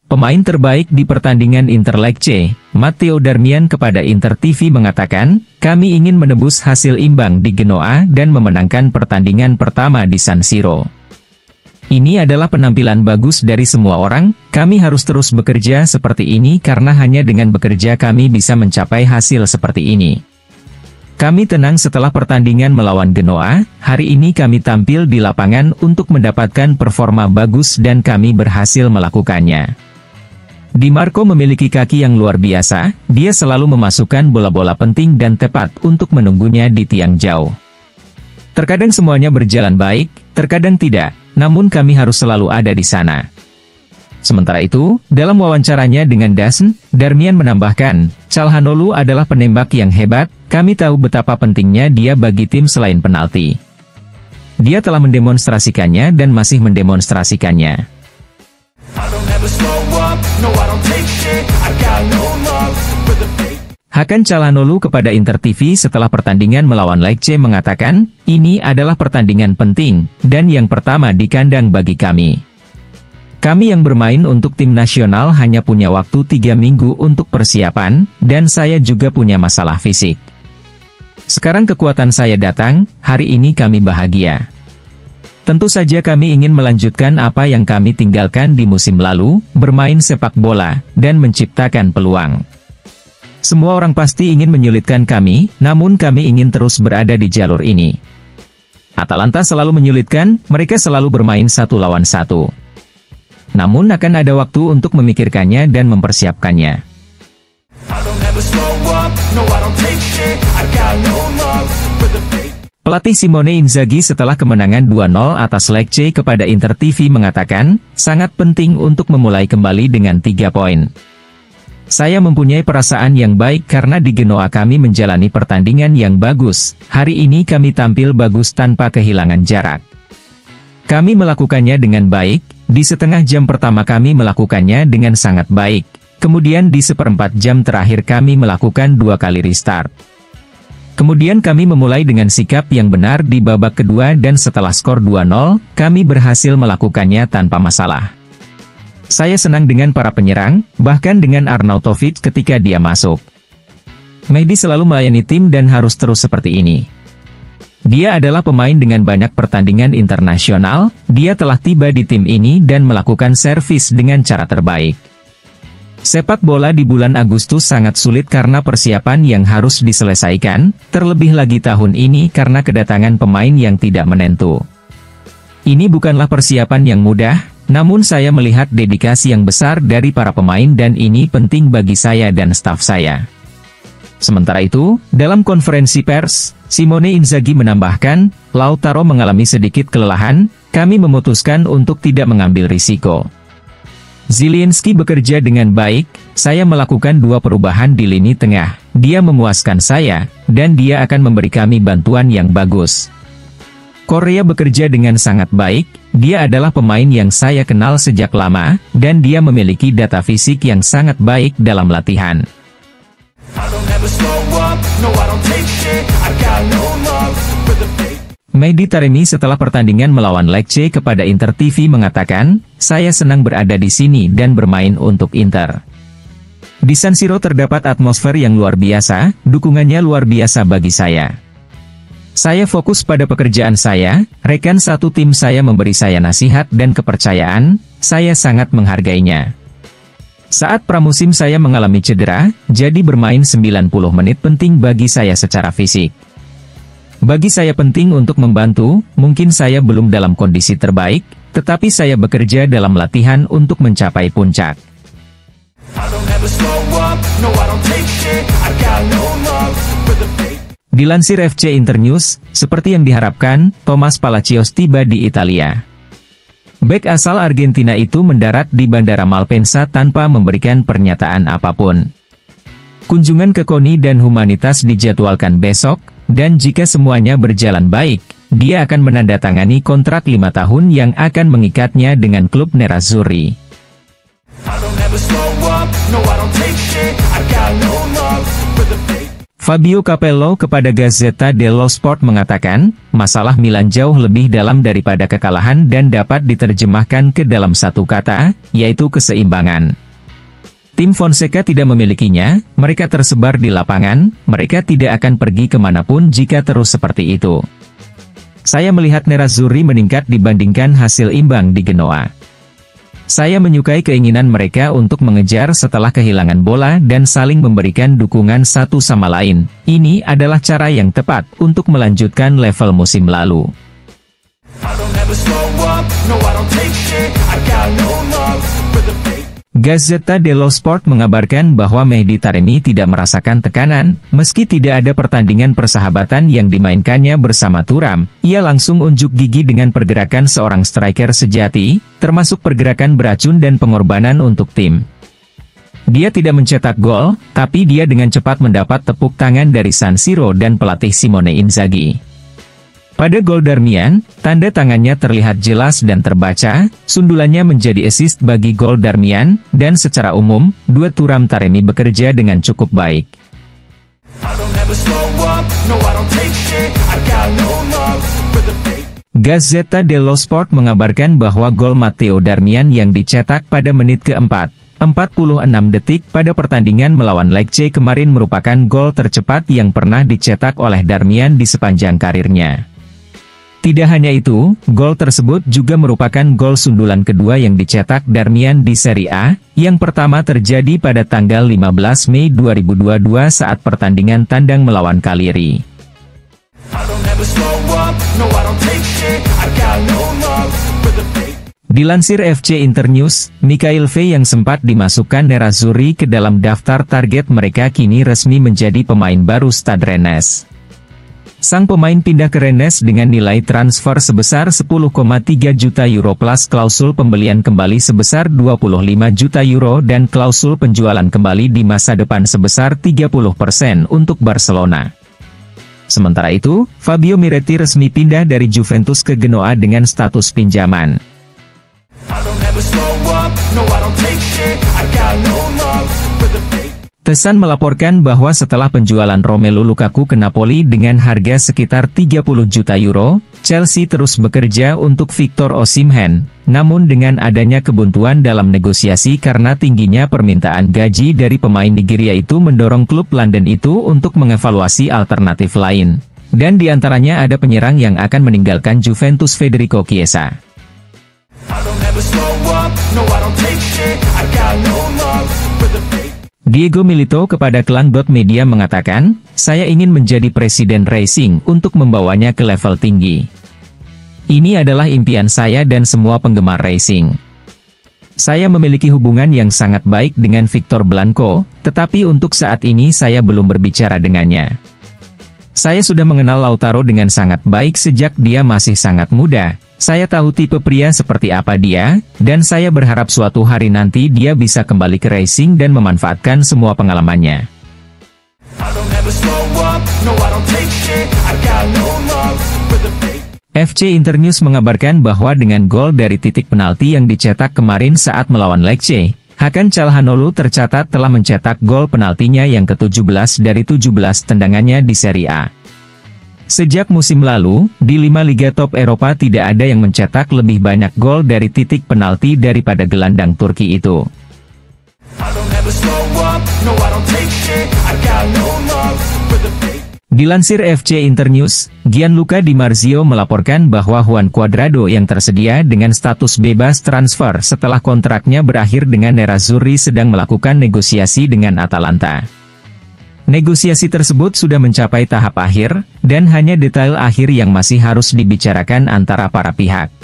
Pemain terbaik di pertandingan Inter Lecce, Matteo Darmian kepada Inter TV mengatakan, "Kami ingin menebus hasil imbang di Genoa dan memenangkan pertandingan pertama di San Siro. Ini adalah penampilan bagus dari semua orang, kami harus terus bekerja seperti ini karena hanya dengan bekerja kami bisa mencapai hasil seperti ini. Kami tenang setelah pertandingan melawan Genoa, hari ini kami tampil di lapangan untuk mendapatkan performa bagus dan kami berhasil melakukannya. Di Marco memiliki kaki yang luar biasa, dia selalu memasukkan bola-bola penting dan tepat untuk menunggunya di tiang jauh. Terkadang semuanya berjalan baik, terkadang tidak, namun kami harus selalu ada di sana." Sementara itu, dalam wawancaranya dengan DAZN, Darmian menambahkan, "Calhanoglu adalah penembak yang hebat, kami tahu betapa pentingnya dia bagi tim selain penalti. Dia telah mendemonstrasikannya dan masih mendemonstrasikannya." Hakan Calhanoglu kepada Inter TV setelah pertandingan melawan Lecce mengatakan, "Ini adalah pertandingan penting, dan yang pertama di kandang bagi kami. Kami yang bermain untuk tim nasional hanya punya waktu 3 minggu untuk persiapan, dan saya juga punya masalah fisik. Sekarang kekuatan saya datang, hari ini kami bahagia. Tentu saja kami ingin melanjutkan apa yang kami tinggalkan di musim lalu, bermain sepak bola, dan menciptakan peluang. Semua orang pasti ingin menyulitkan kami, namun kami ingin terus berada di jalur ini. Atalanta selalu menyulitkan, mereka selalu bermain 1 lawan 1. Namun akan ada waktu untuk memikirkannya dan mempersiapkannya." Pelatih Simone Inzaghi setelah kemenangan 2-0 atas Lecce kepada Inter TV mengatakan, "Sangat penting untuk memulai kembali dengan 3 poin. Saya mempunyai perasaan yang baik karena di Genoa kami menjalani pertandingan yang bagus, hari ini kami tampil bagus tanpa kehilangan jarak. Kami melakukannya dengan baik, di setengah jam pertama kami melakukannya dengan sangat baik, kemudian di seperempat jam terakhir kami melakukan 2 kali restart. Kemudian kami memulai dengan sikap yang benar di babak kedua dan setelah skor 2-0, kami berhasil melakukannya tanpa masalah. Saya senang dengan para penyerang, bahkan dengan Arnautovic ketika dia masuk. Mehdi selalu melayani tim dan harus terus seperti ini. Dia adalah pemain dengan banyak pertandingan internasional, dia telah tiba di tim ini dan melakukan servis dengan cara terbaik. Sepak bola di bulan Agustus sangat sulit karena persiapan yang harus diselesaikan, terlebih lagi tahun ini karena kedatangan pemain yang tidak menentu. Ini bukanlah persiapan yang mudah, namun saya melihat dedikasi yang besar dari para pemain dan ini penting bagi saya dan staf saya." Sementara itu, dalam konferensi pers, Simone Inzaghi menambahkan, "Lautaro mengalami sedikit kelelahan, kami memutuskan untuk tidak mengambil risiko. Zielinski bekerja dengan baik, saya melakukan 2 perubahan di lini tengah, dia memuaskan saya, dan dia akan memberi kami bantuan yang bagus. Korea bekerja dengan sangat baik, dia adalah pemain yang saya kenal sejak lama, dan dia memiliki data fisik yang sangat baik dalam latihan." Mehdi Taremi setelah pertandingan melawan Lecce kepada Inter TV mengatakan, "Saya senang berada di sini dan bermain untuk Inter. Di San Siro terdapat atmosfer yang luar biasa, dukungannya luar biasa bagi saya. Saya fokus pada pekerjaan saya, rekan satu tim saya memberi saya nasihat dan kepercayaan, saya sangat menghargainya. Saat pramusim saya mengalami cedera, jadi bermain 90 menit penting bagi saya secara fisik. Bagi saya penting untuk membantu, mungkin saya belum dalam kondisi terbaik, tetapi saya bekerja dalam latihan untuk mencapai puncak." Dilansir FC Internews, seperti yang diharapkan, Thomas Palacios tiba di Italia. Bek asal Argentina itu mendarat di Bandara Malpensa tanpa memberikan pernyataan apapun. Kunjungan ke KONI dan Humanitas dijadwalkan besok, dan jika semuanya berjalan baik, dia akan menandatangani kontrak 5 tahun yang akan mengikatnya dengan klub Nerazzurri. Fabio Capello kepada Gazzetta dello Sport mengatakan, masalah Milan jauh lebih dalam daripada kekalahan dan dapat diterjemahkan ke dalam satu kata, yaitu keseimbangan. Tim Fonseca tidak memilikinya, mereka tersebar di lapangan, mereka tidak akan pergi kemanapun jika terus seperti itu. Saya melihat Nerazzurri meningkat dibandingkan hasil imbang di Genoa. Saya menyukai keinginan mereka untuk mengejar setelah kehilangan bola dan saling memberikan dukungan satu sama lain. Ini adalah cara yang tepat untuk melanjutkan level musim lalu. Gazzetta dello Sport mengabarkan bahwa Mehdi Taremi tidak merasakan tekanan, meski tidak ada pertandingan persahabatan yang dimainkannya bersama Thuram, ia langsung unjuk gigi dengan pergerakan seorang striker sejati, termasuk pergerakan beracun dan pengorbanan untuk tim. Dia tidak mencetak gol, tapi dia dengan cepat mendapat tepuk tangan dari San Siro dan pelatih Simone Inzaghi. Pada gol Darmian, tanda tangannya terlihat jelas dan terbaca, sundulannya menjadi assist bagi gol Darmian, dan secara umum, duet Thuram Taremi bekerja dengan cukup baik. Gazzetta dello Sport mengabarkan bahwa gol Matteo Darmian yang dicetak pada menit keempat, 46 detik pada pertandingan melawan Lecce kemarin merupakan gol tercepat yang pernah dicetak oleh Darmian di sepanjang karirnya. Tidak hanya itu, gol tersebut juga merupakan gol sundulan kedua yang dicetak Darmian di Serie A, yang pertama terjadi pada tanggal 15 Mei 2022 saat pertandingan tandang melawan Cagliari. Dilansir FC Internews, Mikhail V yang sempat dimasukkan Nerazzurri ke dalam daftar target mereka kini resmi menjadi pemain baru Stade Rennes. Sang pemain pindah ke Rennes dengan nilai transfer sebesar 10,3 juta euro plus klausul pembelian kembali sebesar 25 juta euro dan klausul penjualan kembali di masa depan sebesar 30% untuk Barcelona. Sementara itu, Fabio Miretti resmi pindah dari Juventus ke Genoa dengan status pinjaman. Tesan melaporkan bahwa setelah penjualan Romelu Lukaku ke Napoli dengan harga sekitar 30 juta euro, Chelsea terus bekerja untuk Victor Osimhen, namun dengan adanya kebuntuan dalam negosiasi karena tingginya permintaan gaji dari pemain Nigeria itu mendorong klub London itu untuk mengevaluasi alternatif lain. Dan diantaranya ada penyerang yang akan meninggalkan Juventus Federico Chiesa. Diego Milito kepada Klang.media mengatakan, saya ingin menjadi presiden Racing untuk membawanya ke level tinggi. Ini adalah impian saya dan semua penggemar Racing. Saya memiliki hubungan yang sangat baik dengan Victor Blanco, tetapi untuk saat ini saya belum berbicara dengannya. Saya sudah mengenal Lautaro dengan sangat baik sejak dia masih sangat muda. Saya tahu tipe pria seperti apa dia, dan saya berharap suatu hari nanti dia bisa kembali ke Racing dan memanfaatkan semua pengalamannya. FC Internews mengabarkan bahwa dengan gol dari titik penalti yang dicetak kemarin saat melawan Lecce, Hakan Calhanoglu tercatat telah mencetak gol penaltinya yang ke-17 dari 17 tendangannya di Serie A. Sejak musim lalu, di 5 liga top Eropa tidak ada yang mencetak lebih banyak gol dari titik penalti daripada gelandang Turki itu. Dilansir FC Internews, Gianluca Di Marzio melaporkan bahwa Juan Cuadrado yang tersedia dengan status bebas transfer setelah kontraknya berakhir dengan Nerazzurri sedang melakukan negosiasi dengan Atalanta. Negosiasi tersebut sudah mencapai tahap akhir, dan hanya detail akhir yang masih harus dibicarakan antara para pihak.